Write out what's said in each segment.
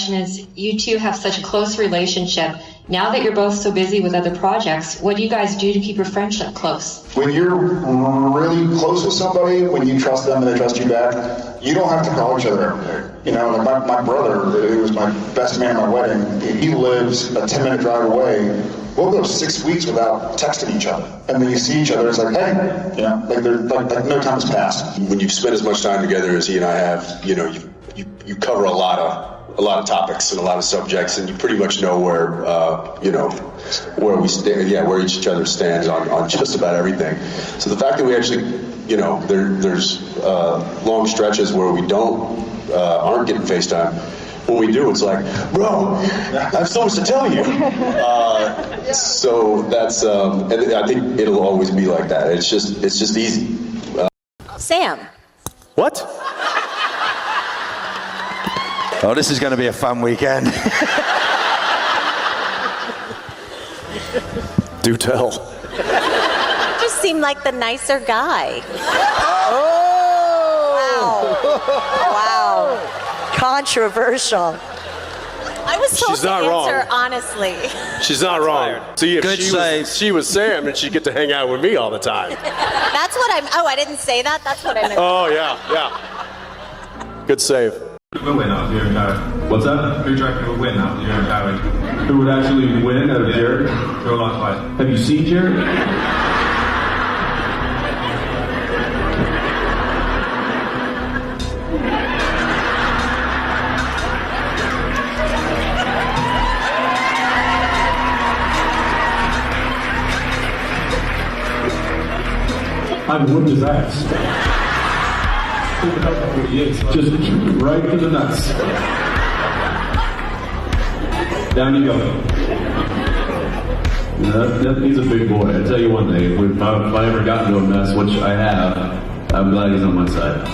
question is, you two have such a close relationship. Now that you're both so busy with other projects, what do you guys do to keep your friendship close? When you're really close with somebody, when you trust them and they trust you back, you don't have to call each other every day. You know, like my brother, who was my best man at my wedding, he lives a 10-minute drive away. We'll go 6 weeks without texting each other. And then you see each other, it's like, hey, you know, like no time has passed. When you've spent as much time together as he and I have, you know, you cover a lot of topics and a lot of subjects, and you pretty much know where, you know, where we stand, where each other stands on just about everything. So the fact that we actually, you know, there's long stretches where we aren't getting FaceTime. When we do, it's like, bro, I have so much to tell you. So that's, and I think it'll always be like that. It's just easy. Sam. What? Oh, this is going to be a fun weekend. Do tell. Just seemed like the nicer guy. Oh! Wow. Controversial. I was told She's not to answer wrong. honestly. She's not wrong. See, if she was Sam, then she'd get to hang out with me all the time. That's what I'm. Oh, I didn't say that. That's what I meant. Oh yeah. Good save. Who would win out of Jared and Jared? What's that? Who do you reckon would win out of Jared and Jared? Who would actually win out of Jared? Go last fight. Have you seen Jared? I've whooped his ass. Just right to the nuts. Down you go. He's a big boy. I tell you one thing, if I ever got into a mess, which I have, I'm glad he's on my side.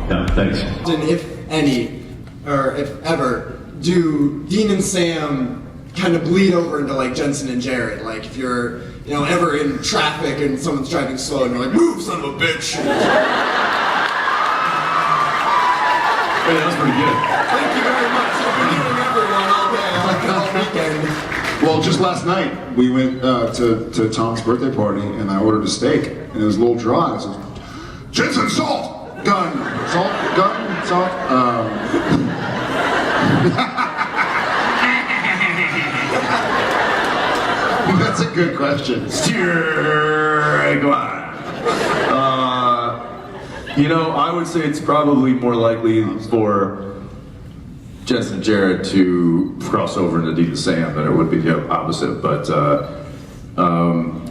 Yeah, thanks. If any, or if ever, do Dean and Sam kind of bleed over into like Jensen and Jared? Like if you're, you know, ever in traffic and someone's driving slow and you're like, move, son of a bitch. Hey, that was pretty good. Thank you very much. I've been hearing everyone all day, all weekend. Well, just last night, we went to Tom's birthday party, and I ordered a steak, and it was a little dry. I said, Jensen, salt! Gun! Salt? Gun? Salt? That's a good question. Strike one. You know, I would say it's probably more likely for Jensen and Jared to cross over into Dean and Sam than it would be the opposite. But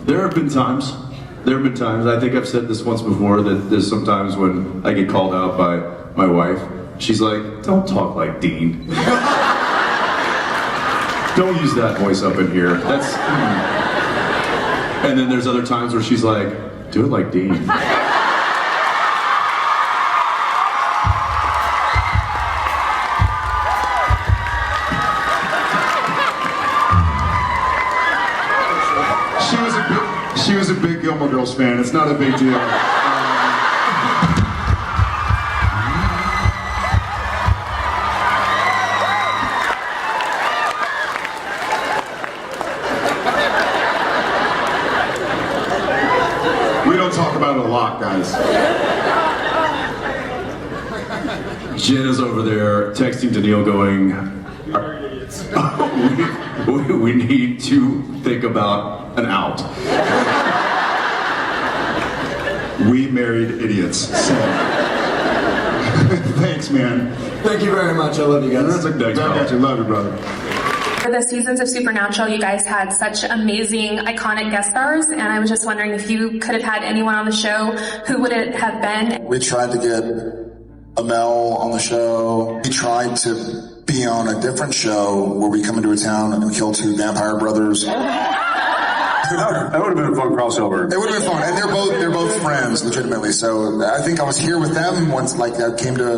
there have been times. I think I've said this once before, that there's sometimes when I get called out by my wife, she's like, "Don't talk like Dean." Don't use that voice up in here. That's. And then there's other times where she's like, "Do it like Dean." She was a big Gilmore Girls fan. It's not a big deal. We don't talk about it a lot, guys. Jen is over there texting Daniil going, we need to think about an out. We married idiots. So. Thanks, man. Thank you very much. I love you guys. That's a thanks, I love you, brother. For the seasons of Supernatural, you guys had such amazing, iconic guest stars, and I was just wondering if you could have had anyone on the show, who would it have been? We tried to get Amel on the show. We tried to be on a different show where we come into a town and kill two vampire brothers. That would have been a fun crossover. It would have been fun, and they're both friends, legitimately. So I think I was here with them once, like I came to a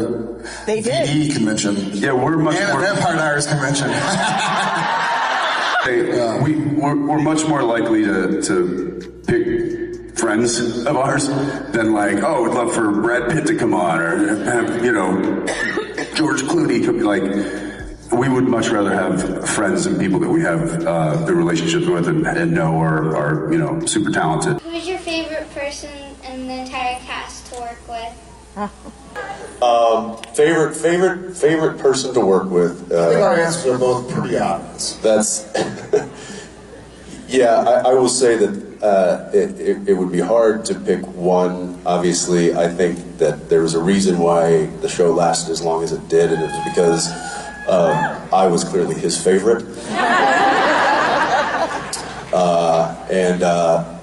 VD convention. Yeah, we're much and more... a Vampire Diaries convention. We're much more likely to pick friends of ours than like, oh, we'd love for Brad Pitt to come on, or, you know, George Clooney, like, we would much rather have friends and people that we have the relationships with and know are, you know, super talented. Who's your favorite person in the entire cast to work with? Favorite person to work with. I think our answers are both pretty obvious. That's yeah. I will say that it would be hard to pick one. Obviously, I think that there was a reason why the show lasted as long as it did, and it was because I was clearly his favorite.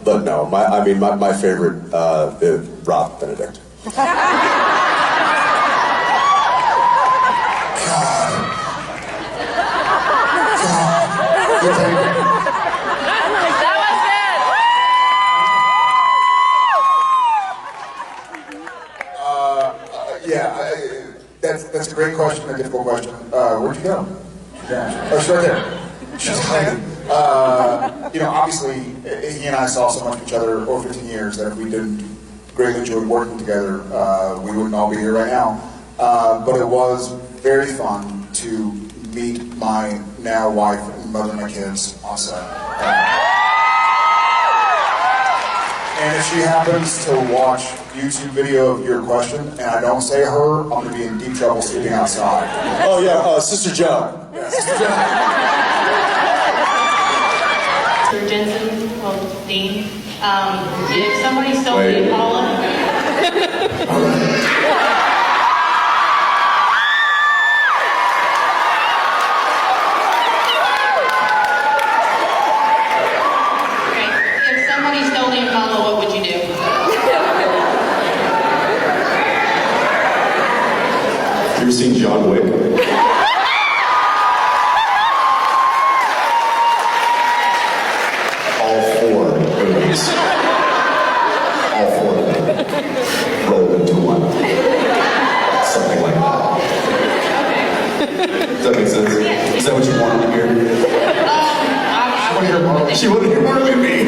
But no, my favorite Rob Benedict. That's a great question, a difficult question. Where'd you go? Oh, she's right there. She's hiding. You know, obviously, he and I saw so much of each other over 15 years that if we didn't greatly enjoy working together, we wouldn't all be here right now. But it was very fun to meet my now wife and mother of my kids on set. And if she happens to watch YouTube video of your question and I don't say her, I'm going to be in deep trouble sleeping outside. Oh yeah, Sister John. Yeah, Sister John. Sir Jensen, well, Dean, if somebody stole the Impala. All right. You ever seen John Wick? All four movies. All four of them rolled into one. Something like that. Does that make sense? Yeah. Is that what you wanted to hear? She wanted to hear more than me.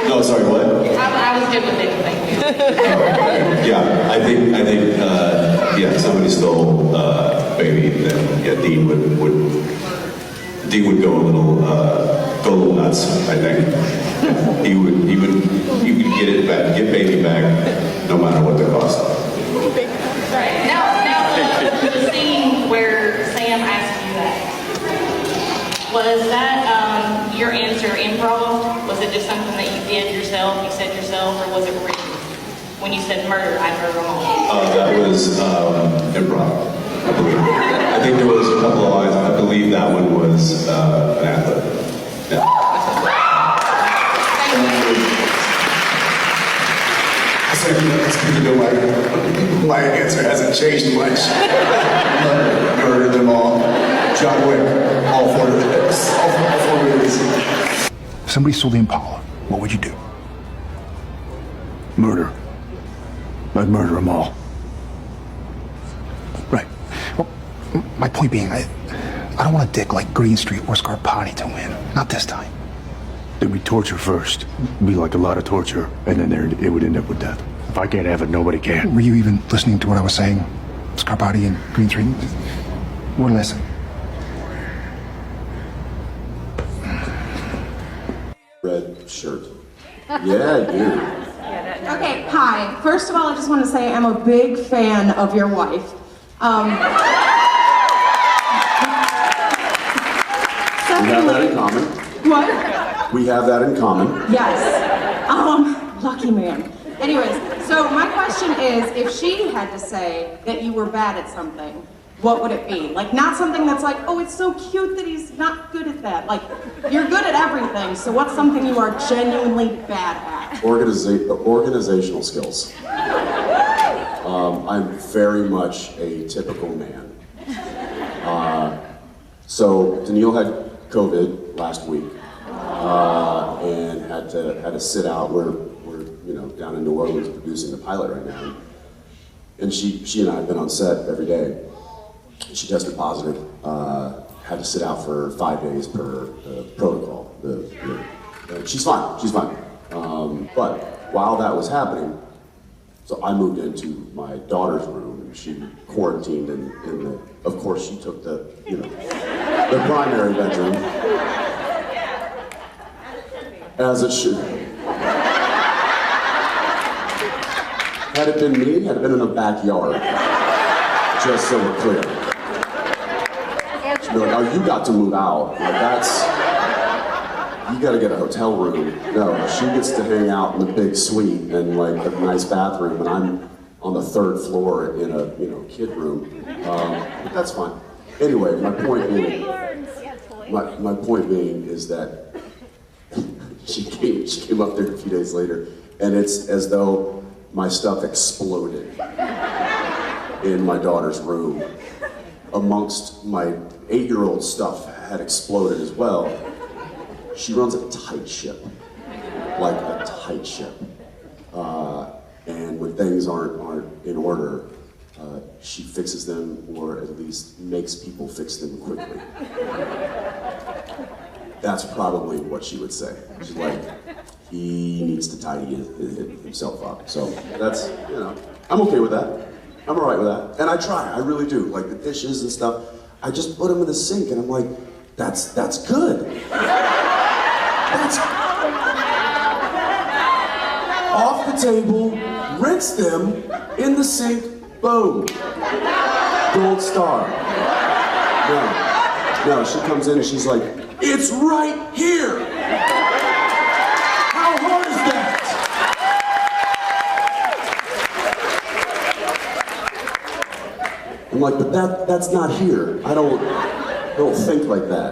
No, sorry, what? I was good with it, thank you. Yeah, I think, yeah, if somebody stole baby, then yeah, Dean would go a little nuts. I think he would get it back, get baby back, no matter what the cost. Right now, the scene where Sam asked you that, was that your answer improv? Was it just something that you did yourself? You said yourself, or was it written? When you said murder, I murder them all. That was improv, I believe. I think there was a couple of lines. I believe that one was an ad-lib. Yeah. My answer hasn't changed much. Murder them all. John Wick, all four of them. All four movies. If somebody stole the Impala, what would you do? Murder. I'd murder them all. Right. Well, my point being, I don't want a dick like Greenstreet or Scarpati to win. Not this time. There'd be torture first. It'd be like a lot of torture, and then it would end up with death. If I can't have it, nobody can. Were you even listening to what I was saying? Scarpati and Greenstreet? Wouldn't listen. Red shirt. Yeah, I do. Okay, hi. First of all, I just want to say I'm a big fan of your wife. We have that in common. What? We have that in common. Yes. Lucky man. Anyways, so my question is, if she had to say that you were bad at something, what would it be? Like, not something that's like, oh, it's so cute that he's not good at that. Like, you're good at everything, so what's something you are genuinely bad at? Organizational skills. I'm very much a typical man. So Daniil had COVID last week, and had to sit out. We're down in New Orleans producing the pilot right now, and she and I have been on set every day. She tested positive. Had to sit out for 5 days per protocol. She's fine. She's fine. But while that was happening, so I moved into my daughter's room. she quarantined in the, of course she took the, you know, the primary bedroom. As it should. Had it been me, had it been in the backyard. Just so we're clear. She'd be like, oh, you got to move out. Like, that's, you gotta get a hotel room. No, she gets to hang out in the big suite and like a nice bathroom, and I'm on the 3rd floor in a, you know, kid room. But that's fine. Anyway, my point being is that she came up there a few days later, and it's as though my stuff exploded in my daughter's room. Amongst my 8-year-old stuff had exploded as well. She runs a tight ship, like a tight ship. And when things aren't in order, she fixes them, or at least makes people fix them quickly. That's probably what she would say. She's like, he needs to tidy himself up. So that's, you know, I'm okay with that. I'm all right with that. And I try, I really do. Like the dishes and stuff, I just put them in the sink and I'm like, that's good. That's off the table, rinse them in the sink, boom. Gold star. No, she comes in and she's like, it's right here. How hard is that? I'm like, but that's not here. I don't think like that.